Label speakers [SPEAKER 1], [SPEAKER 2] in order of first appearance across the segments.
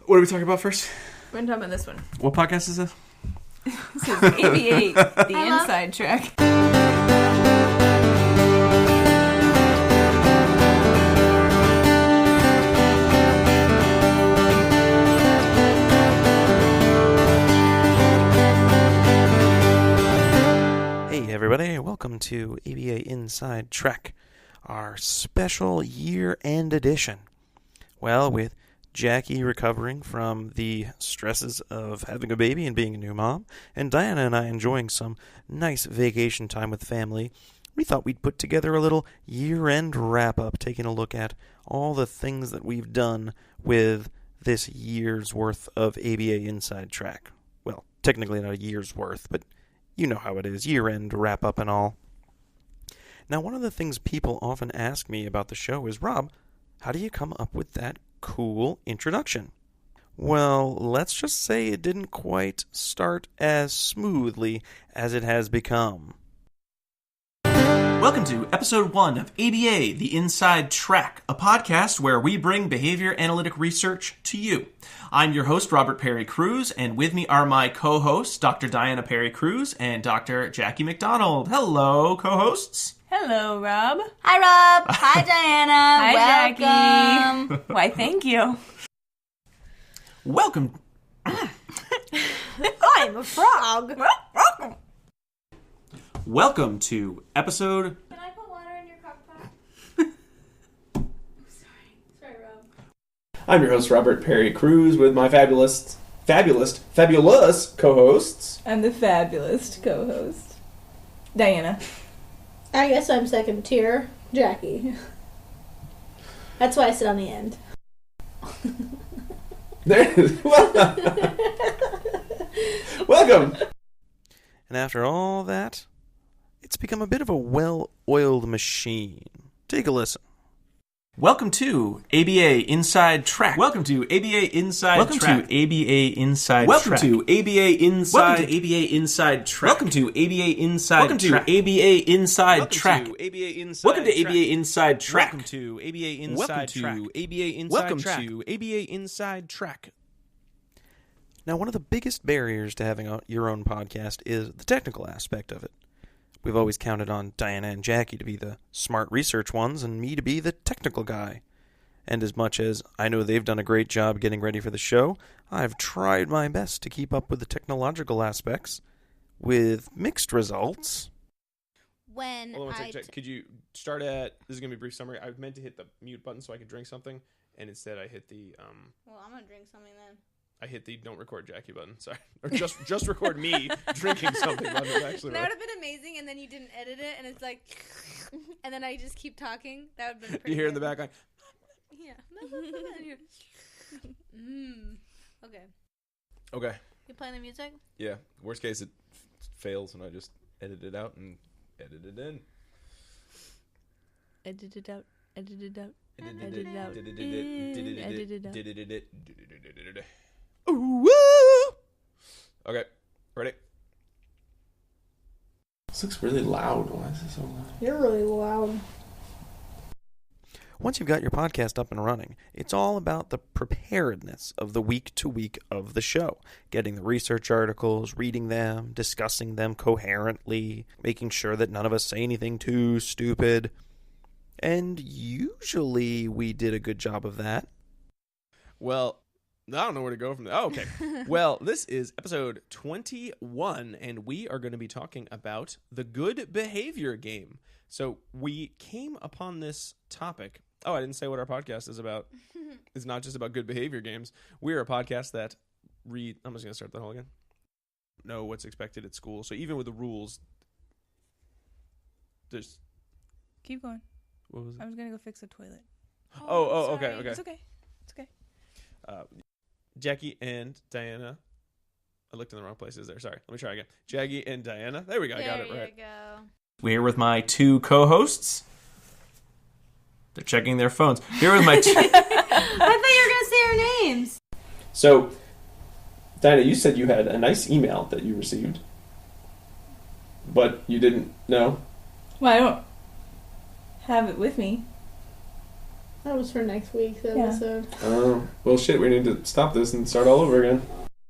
[SPEAKER 1] What are we talking about first?
[SPEAKER 2] We're talking about this one.
[SPEAKER 1] What podcast is this?
[SPEAKER 2] This is AV8, the inside track.
[SPEAKER 1] Hey everybody, welcome to ABA Inside Track, our special year-end edition. Well, with Jackie recovering from the stresses of having a baby and being a new mom, and Diana and I enjoying some nice vacation time with family, we thought we'd put together a little year-end wrap-up, taking a look at all the things that we've done with this year's worth of ABA Inside Track. Well, technically not a year's worth, but you know how it is, year-end wrap-up and all. Now, one of the things people often ask me about the show is, Rob, how do you come up with that cool introduction? Well, let's just say it didn't quite start as smoothly as it has become.
[SPEAKER 3] Welcome to episode 1 of ABA, the Inside Track, a podcast where we bring behavior analytic research to you. I'm your host, Robert Perry Cruz, and with me are my co-hosts, Dr. Diana Perry Cruz and Dr. Jackie McDonald. Hello, co-hosts.
[SPEAKER 2] Hello, Rob.
[SPEAKER 4] Hi, Rob. Hi, Diana.
[SPEAKER 2] Hi,
[SPEAKER 4] Welcome.
[SPEAKER 2] Jackie. Why, thank you.
[SPEAKER 3] Welcome.
[SPEAKER 4] I'm a frog.
[SPEAKER 3] Welcome to episode...
[SPEAKER 4] Can I put water in your crock pot? Sorry, Rob.
[SPEAKER 1] I'm your host, Robert Perry Cruz, with my fabulous co-hosts.
[SPEAKER 2] I'm the fabulous co-host, Diana.
[SPEAKER 4] I guess I'm second tier, Jackie. That's why I sit on the end.
[SPEAKER 1] Welcome! And after all that, it's become a bit of a well-oiled machine. Take a listen.
[SPEAKER 3] Welcome to ABA Inside Track. Welcome to ABA Inside
[SPEAKER 1] Welcome
[SPEAKER 3] Track.
[SPEAKER 1] to ABA Inside
[SPEAKER 3] Welcome
[SPEAKER 1] Track.
[SPEAKER 3] to ABA Inside.
[SPEAKER 1] Welcome to ABA Inside Track.
[SPEAKER 3] Welcome to ABA Inside
[SPEAKER 1] Welcome to
[SPEAKER 3] Track.
[SPEAKER 1] ABA Inside
[SPEAKER 3] Welcome
[SPEAKER 1] Track.
[SPEAKER 3] to ABA Inside
[SPEAKER 1] Welcome to
[SPEAKER 3] Track.
[SPEAKER 1] ABA Inside Track.
[SPEAKER 3] Welcome to ABA Inside
[SPEAKER 1] Welcome
[SPEAKER 3] Track.
[SPEAKER 1] to ABA Inside
[SPEAKER 3] Welcome
[SPEAKER 1] Track.
[SPEAKER 3] to
[SPEAKER 1] ABA Inside Track. Now, one of the biggest barriers to having your own podcast is the technical aspect of it. We've always counted on Diana and Jackie to be the smart research ones and me to be the technical guy. And as much as I know they've done a great job getting ready for the show, I've tried my best to keep up with the technological aspects, with mixed results.
[SPEAKER 4] When
[SPEAKER 5] Hold on one second. Could you start at... This is going to be a brief summary. I meant to hit the mute button so I could drink something, and instead I hit the...
[SPEAKER 4] Well, I'm going to drink something then.
[SPEAKER 5] I hit the don't record Jackie button. Sorry. Or just record me drinking something button. Actually,
[SPEAKER 6] That would have been amazing, and then you didn't edit it, and it's like... and then I just keep talking. That would have been pretty
[SPEAKER 5] you hear in the
[SPEAKER 6] good.
[SPEAKER 5] background...
[SPEAKER 6] Yeah. Okay.
[SPEAKER 5] Okay.
[SPEAKER 4] You playing the music?
[SPEAKER 5] Yeah. Worst case, it fails, and I just edit it out and edit it in.
[SPEAKER 2] Edit it out. Edit it out.
[SPEAKER 5] Edit
[SPEAKER 2] it out. Edit it out.
[SPEAKER 5] Ooh, woo! Okay. Ready?
[SPEAKER 1] This looks really loud. Why is it so loud?
[SPEAKER 4] You're really loud.
[SPEAKER 1] Once you've got your podcast up and running, it's all about the preparedness of the week to week of the show. Getting the research articles, reading them, discussing them coherently, making sure that none of us say anything too stupid. And usually we did a good job of that.
[SPEAKER 5] Well, I don't know where to go from there. Oh, okay. Well, this is episode 21, and we are going to be talking about the good behavior game. So we came upon this topic. Oh, I didn't say what our podcast is about. It's not just about good behavior games. We're a podcast that read... I'm just going to start the whole again. Know what's expected at school. So even with the rules, there's...
[SPEAKER 2] Keep going.
[SPEAKER 5] What was it?
[SPEAKER 2] I was going to go fix the toilet.
[SPEAKER 5] Oh,
[SPEAKER 2] sorry.
[SPEAKER 5] okay.
[SPEAKER 2] It's okay. It's okay.
[SPEAKER 5] Jackie and Diana. I looked in the wrong places there. Sorry. Let me try again. Jackie and Diana. There we go. I got it right.
[SPEAKER 6] There you go.
[SPEAKER 3] We're with my two co-hosts. They're checking their phones. Here with my two...
[SPEAKER 4] I thought you were going to say our names.
[SPEAKER 1] So, Diana, you said you had a nice email that you received, but you didn't know.
[SPEAKER 2] Well, I don't have it with me.
[SPEAKER 4] That was for next week's episode.
[SPEAKER 5] Oh, well, shit. We need to stop this and start all over again.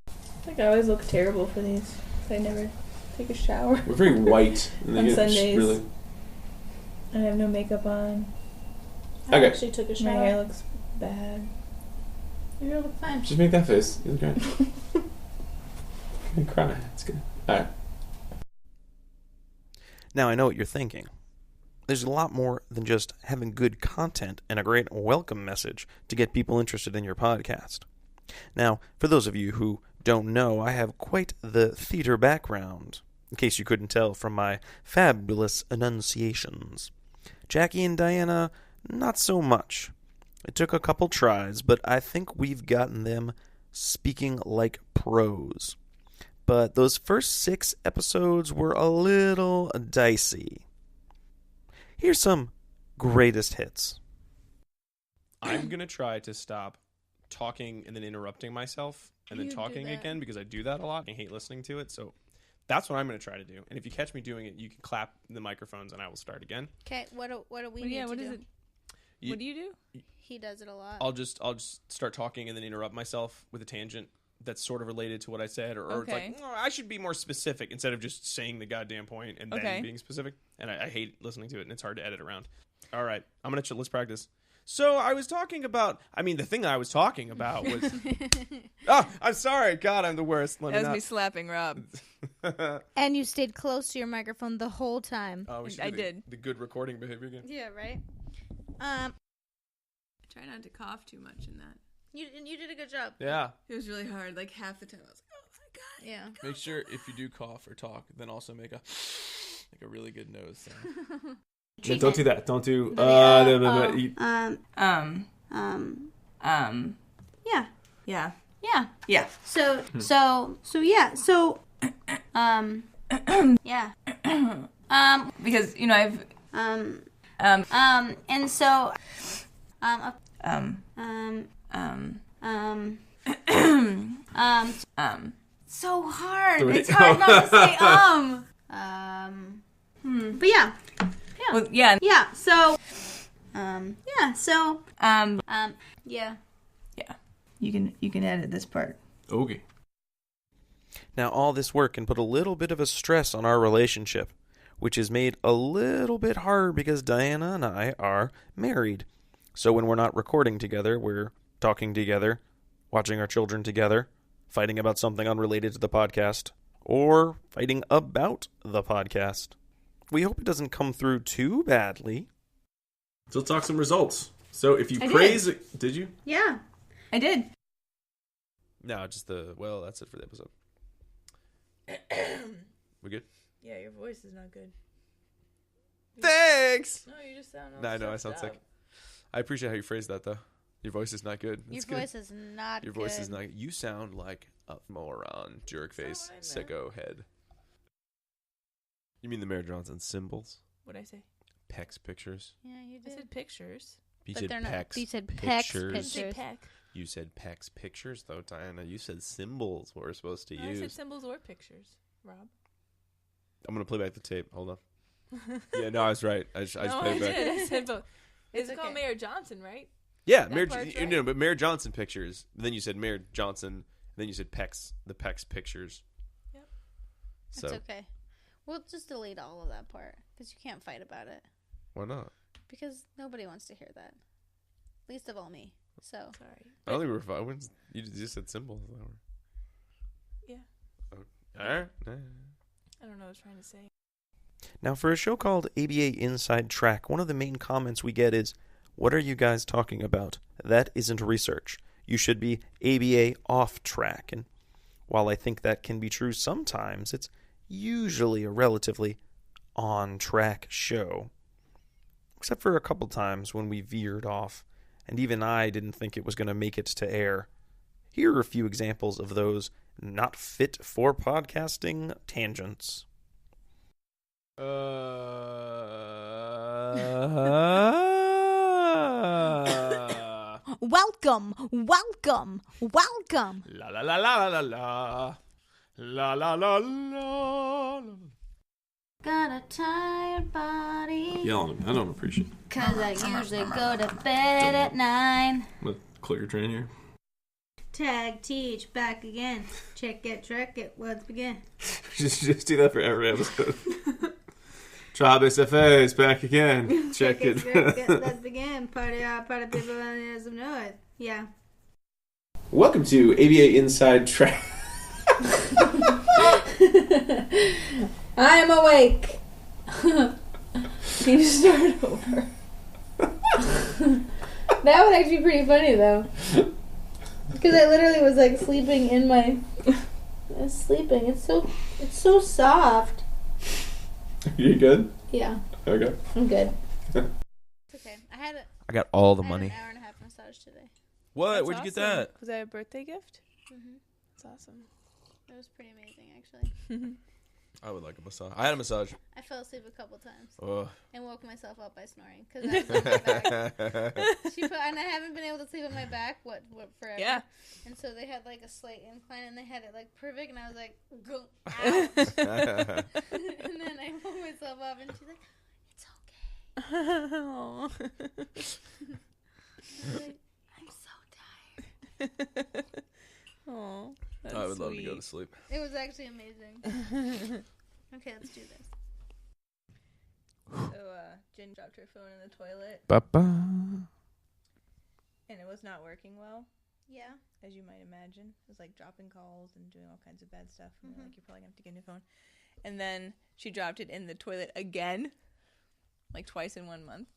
[SPEAKER 2] I think I always look terrible for these. I never take a shower.
[SPEAKER 5] We're very white. And
[SPEAKER 2] On
[SPEAKER 5] get
[SPEAKER 2] Sundays.
[SPEAKER 5] Really...
[SPEAKER 2] I have no makeup on.
[SPEAKER 4] I
[SPEAKER 5] Okay.
[SPEAKER 4] actually took a
[SPEAKER 2] My
[SPEAKER 4] shower.
[SPEAKER 2] hair looks bad.
[SPEAKER 4] Your hair look fine.
[SPEAKER 5] Just make that face. You look great. You can cry. It's good. All right.
[SPEAKER 1] Now I know what you're thinking. There's a lot more than just having good content and a great welcome message to get people interested in your podcast. Now, for those of you who don't know, I have quite the theater background, in case you couldn't tell from my fabulous enunciations. Jackie and Diana, not so much. It took a couple tries, but I think we've gotten them speaking like pros. But those first 6 episodes were a little dicey. Here's some greatest hits.
[SPEAKER 5] I'm going to try to stop talking and then interrupting myself and then
[SPEAKER 6] You do
[SPEAKER 5] talking
[SPEAKER 6] that.
[SPEAKER 5] again because I do that a lot. I hate listening to it. So that's what I'm going to try to do. And if you catch me doing it, you can clap the microphones and I will start again.
[SPEAKER 6] Okay, what do we
[SPEAKER 2] Well,
[SPEAKER 6] need
[SPEAKER 2] yeah,
[SPEAKER 6] to
[SPEAKER 2] what
[SPEAKER 6] do?
[SPEAKER 2] is it?
[SPEAKER 5] You-
[SPEAKER 2] What do you do?
[SPEAKER 6] He does it a lot.
[SPEAKER 5] I'll just start talking and then interrupt myself with a tangent that's sort of related to what I said, or it's
[SPEAKER 2] Okay.
[SPEAKER 5] like, I should be more specific instead of just saying the goddamn point and then
[SPEAKER 2] Okay.
[SPEAKER 5] being specific. And I hate listening to it, and it's hard to edit around. All right, I'm gonna let's practice. So I was talking about. I mean, the thing I was talking about was. Oh, I'm sorry. God, I'm the worst. Let
[SPEAKER 2] That
[SPEAKER 5] me
[SPEAKER 2] was
[SPEAKER 5] not.
[SPEAKER 2] me slapping Rob.
[SPEAKER 6] And you stayed close to your microphone the whole time.
[SPEAKER 5] Oh, we should
[SPEAKER 2] I
[SPEAKER 5] do
[SPEAKER 2] did.
[SPEAKER 5] the good recording behavior again.
[SPEAKER 6] Yeah, right.
[SPEAKER 2] Try not to cough too much in that.
[SPEAKER 6] You did a good job.
[SPEAKER 5] Yeah.
[SPEAKER 2] It was really hard. Like half the time I was like, oh my god.
[SPEAKER 6] Yeah.
[SPEAKER 5] Make sure if you do cough or talk, then also make a really good nose sound. Yeah, don't do that. Don't do.
[SPEAKER 7] Yeah.
[SPEAKER 2] Yeah.
[SPEAKER 7] Yeah.
[SPEAKER 2] Yeah.
[SPEAKER 7] So yeah.
[SPEAKER 2] Because I've
[SPEAKER 7] And so so hard.
[SPEAKER 5] Wait.
[SPEAKER 7] It's hard not to say But yeah.
[SPEAKER 2] well, yeah.
[SPEAKER 7] Yeah. So yeah.
[SPEAKER 2] Yeah. You can edit this part.
[SPEAKER 5] Okay.
[SPEAKER 1] Now, all this work can put a little bit of a stress on our relationship, which is made a little bit harder because Diana and I are married. So when we're not recording together, we're talking together, watching our children together, fighting about something unrelated to the podcast, or fighting about the podcast. We hope it doesn't come through too badly.
[SPEAKER 5] So let's talk some results. So if you
[SPEAKER 2] I
[SPEAKER 5] praise it, did you?
[SPEAKER 7] Yeah.
[SPEAKER 2] I did.
[SPEAKER 5] No, just that's it for the episode. We good?
[SPEAKER 2] Yeah, your voice is not good.
[SPEAKER 5] Thanks!
[SPEAKER 2] No, you just sound.
[SPEAKER 5] No, I know, I sound sick. I appreciate how you phrased that, though. Your voice is not good.
[SPEAKER 6] Your
[SPEAKER 5] It's good.
[SPEAKER 6] voice is not
[SPEAKER 5] Your
[SPEAKER 6] good.
[SPEAKER 5] voice is not. You sound like a moron, jerk face,
[SPEAKER 2] That's not what I
[SPEAKER 5] sicko head. You mean the Mayor Johnson symbols?
[SPEAKER 2] What'd I say?
[SPEAKER 5] Pecs pictures.
[SPEAKER 6] Yeah, you
[SPEAKER 2] I
[SPEAKER 6] did.
[SPEAKER 2] said pictures.
[SPEAKER 5] You
[SPEAKER 6] But
[SPEAKER 5] said
[SPEAKER 6] they're not.
[SPEAKER 5] pecs.
[SPEAKER 6] You said pecs
[SPEAKER 5] pictures.
[SPEAKER 2] I said
[SPEAKER 6] pictures.
[SPEAKER 2] peck.
[SPEAKER 5] You said pecs pictures, though, Diana. You said symbols. What we're supposed to
[SPEAKER 2] No, I said
[SPEAKER 5] use.
[SPEAKER 2] symbols or pictures. Rob.
[SPEAKER 5] I'm gonna play back the tape. Hold on. Yeah, no, I was right. I just
[SPEAKER 2] No, I
[SPEAKER 5] played it back.
[SPEAKER 2] did. I said both.
[SPEAKER 6] It's
[SPEAKER 2] It's called
[SPEAKER 6] okay.
[SPEAKER 2] Mayor Johnson, right?
[SPEAKER 5] Yeah,
[SPEAKER 2] That
[SPEAKER 5] Mayor.
[SPEAKER 2] part's
[SPEAKER 5] No,
[SPEAKER 2] right.
[SPEAKER 5] but Mayor Johnson pictures. Then you said Mayor Johnson. Then you said pecs. The pecs pictures.
[SPEAKER 2] Yep.
[SPEAKER 5] So
[SPEAKER 6] It's okay. We'll just delete all of that part because you can't fight about it
[SPEAKER 5] why not?
[SPEAKER 6] because nobody wants to hear that. Least of all me. So
[SPEAKER 2] Sorry.
[SPEAKER 5] I don't think we're fine. You just said symbols.
[SPEAKER 2] Yeah.
[SPEAKER 5] All right.
[SPEAKER 2] I don't know what I was trying to say.
[SPEAKER 1] Now, for a show called ABA Inside Track, one of the main comments we get is, "What are you guys talking about? That isn't research. You should be ABA off track." And while I think that can be true sometimes, it's usually a relatively on-track show. Except for a couple times when we veered off, and even I didn't think it was going to make it to air. Here are a few examples of those not fit for podcasting tangents.
[SPEAKER 6] welcome, welcome, welcome.
[SPEAKER 5] La la la la la la la la la la la.
[SPEAKER 7] Got a tired body.
[SPEAKER 5] Yelling. I don't appreciate it.
[SPEAKER 7] Cause I usually go to bed at 9.
[SPEAKER 5] Let's clear your train here.
[SPEAKER 7] Tag, teach, back again. Check it, track it, let's begin.
[SPEAKER 5] just do that for every episode. Travis is back again. Check it.
[SPEAKER 7] Let's begin. Party people on the some noise. Yeah.
[SPEAKER 5] Welcome to ABA Inside Track.
[SPEAKER 2] I'm awake. Can you start over? That would actually be pretty funny though. Because I literally was like sleeping in my... I was sleeping. It's so soft.
[SPEAKER 5] You good?
[SPEAKER 2] Yeah,
[SPEAKER 5] Okay.
[SPEAKER 2] I'm good.
[SPEAKER 6] It's okay.
[SPEAKER 1] I got all the
[SPEAKER 6] I
[SPEAKER 1] money.
[SPEAKER 6] had an hour and a half massage today.
[SPEAKER 1] What?
[SPEAKER 2] That's
[SPEAKER 1] Where'd you get
[SPEAKER 2] awesome.
[SPEAKER 1] that?
[SPEAKER 2] Was that a birthday gift?
[SPEAKER 6] Mm-hmm.
[SPEAKER 2] That's awesome.
[SPEAKER 6] It was pretty amazing, actually.
[SPEAKER 1] I would like a massage. I had a massage.
[SPEAKER 6] I fell asleep a couple times
[SPEAKER 1] Ugh.
[SPEAKER 6] and woke myself up by snoring because I was on my back. And I haven't been able to sleep on my back forever.
[SPEAKER 2] Yeah.
[SPEAKER 6] And so they had like a slight incline and they had it like perfect, and I was like, go out. And then I woke myself up and she's like, it's okay.
[SPEAKER 2] Oh.
[SPEAKER 6] I was like, I'm so tired.
[SPEAKER 2] Oh.
[SPEAKER 1] I would love to go to sleep.
[SPEAKER 6] It was actually amazing. Okay, let's do this.
[SPEAKER 2] So, Jen dropped her phone in the toilet,
[SPEAKER 1] Ba-ba.
[SPEAKER 2] and it was not working well,
[SPEAKER 6] Yeah.
[SPEAKER 2] as you might imagine. It was like dropping calls and doing all kinds of bad stuff. And we're like, you're probably going to have to get a new phone. And then she dropped it in the toilet again, like twice in 1 month.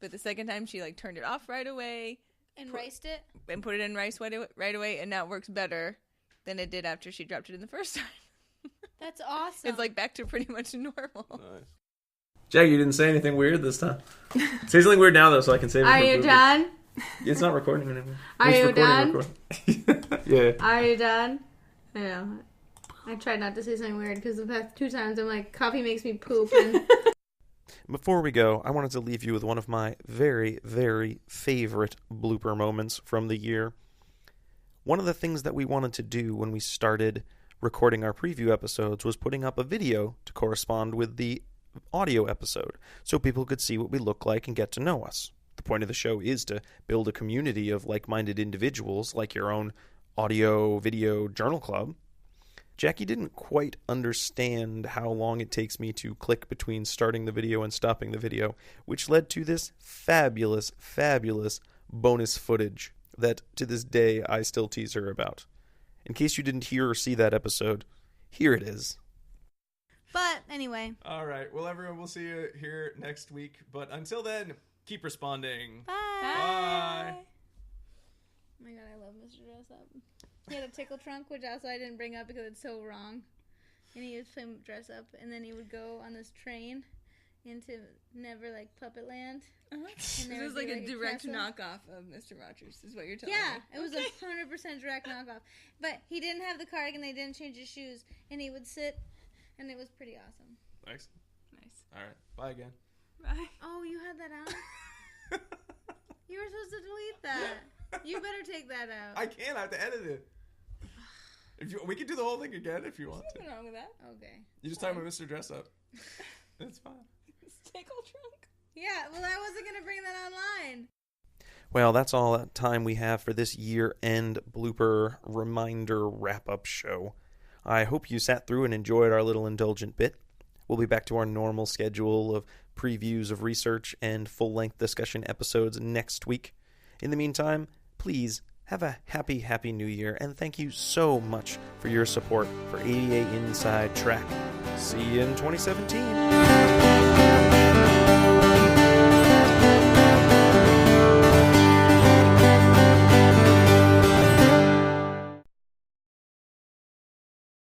[SPEAKER 2] But the second time, she like turned it off right away
[SPEAKER 6] And riced it.
[SPEAKER 2] and put it in rice right away, and now it works better than it did after she dropped it in the first time.
[SPEAKER 6] That's awesome.
[SPEAKER 2] It's like back to pretty much normal.
[SPEAKER 5] Nice. Jack, you didn't say anything weird this time. Say something weird now, though, so I can save it.
[SPEAKER 7] Are
[SPEAKER 5] for
[SPEAKER 7] you
[SPEAKER 5] bloopers.
[SPEAKER 7] done?
[SPEAKER 5] It's not recording anymore.
[SPEAKER 7] Are
[SPEAKER 5] It's
[SPEAKER 7] you
[SPEAKER 5] recording,
[SPEAKER 7] done?
[SPEAKER 5] recording. Yeah.
[SPEAKER 7] Are you done? I know. I tried not to say something weird because the past 2 times I'm like, coffee makes me poop. And
[SPEAKER 1] Before we go, I wanted to leave you with one of my very, very favorite blooper moments from the year. One of the things that we wanted to do when we started recording our preview episodes was putting up a video to correspond with the audio episode so people could see what we look like and get to know us. The point of the show is to build a community of like-minded individuals like your own audio-video journal club. Jackie didn't quite understand how long it takes me to click between starting the video and stopping the video, which led to this fabulous, fabulous bonus footage that to this day I still tease her about. In case you didn't hear or see that episode, here it is.
[SPEAKER 6] But anyway.
[SPEAKER 5] All right. Well, everyone, we'll see you here next week. But until then, keep responding.
[SPEAKER 6] Bye.
[SPEAKER 5] Bye.
[SPEAKER 6] Oh my god, I love Mr. Dress Up. He had a tickle trunk, which also I didn't bring up because it's so wrong. And he would play Dress Up, and then he would go on this train into Never like Puppet Land.
[SPEAKER 2] This
[SPEAKER 6] And there
[SPEAKER 2] is
[SPEAKER 6] would
[SPEAKER 2] like
[SPEAKER 6] be,
[SPEAKER 2] a direct
[SPEAKER 6] castle.
[SPEAKER 2] knockoff of Mr. Rogers, is what you're telling
[SPEAKER 6] Yeah,
[SPEAKER 2] me.
[SPEAKER 6] it was 100% direct knockoff. But he didn't have the cardigan, they didn't change his shoes, and he would sit, and it was pretty awesome.
[SPEAKER 5] Thanks.
[SPEAKER 2] Nice.
[SPEAKER 5] All right. Bye again.
[SPEAKER 2] Bye.
[SPEAKER 6] Oh, you had that out? You were supposed to delete that. You better take that out.
[SPEAKER 5] I can't. I have to edit it. We can do the whole thing again if you want to.
[SPEAKER 2] Nothing wrong with that.
[SPEAKER 6] Okay.
[SPEAKER 5] You just talk about Mr. Dress Up. It's fine.
[SPEAKER 2] Tickle trunk.
[SPEAKER 6] Yeah, well, I wasn't going to bring that online.
[SPEAKER 1] Well, that's all the time we have for this year-end blooper reminder wrap-up show. I hope you sat through and enjoyed our little indulgent bit. We'll be back to our normal schedule of previews of research and full-length discussion episodes next week. In the meantime, please have a happy, happy New Year, and thank you so much for your support for ABA Inside Track. See you in 2017.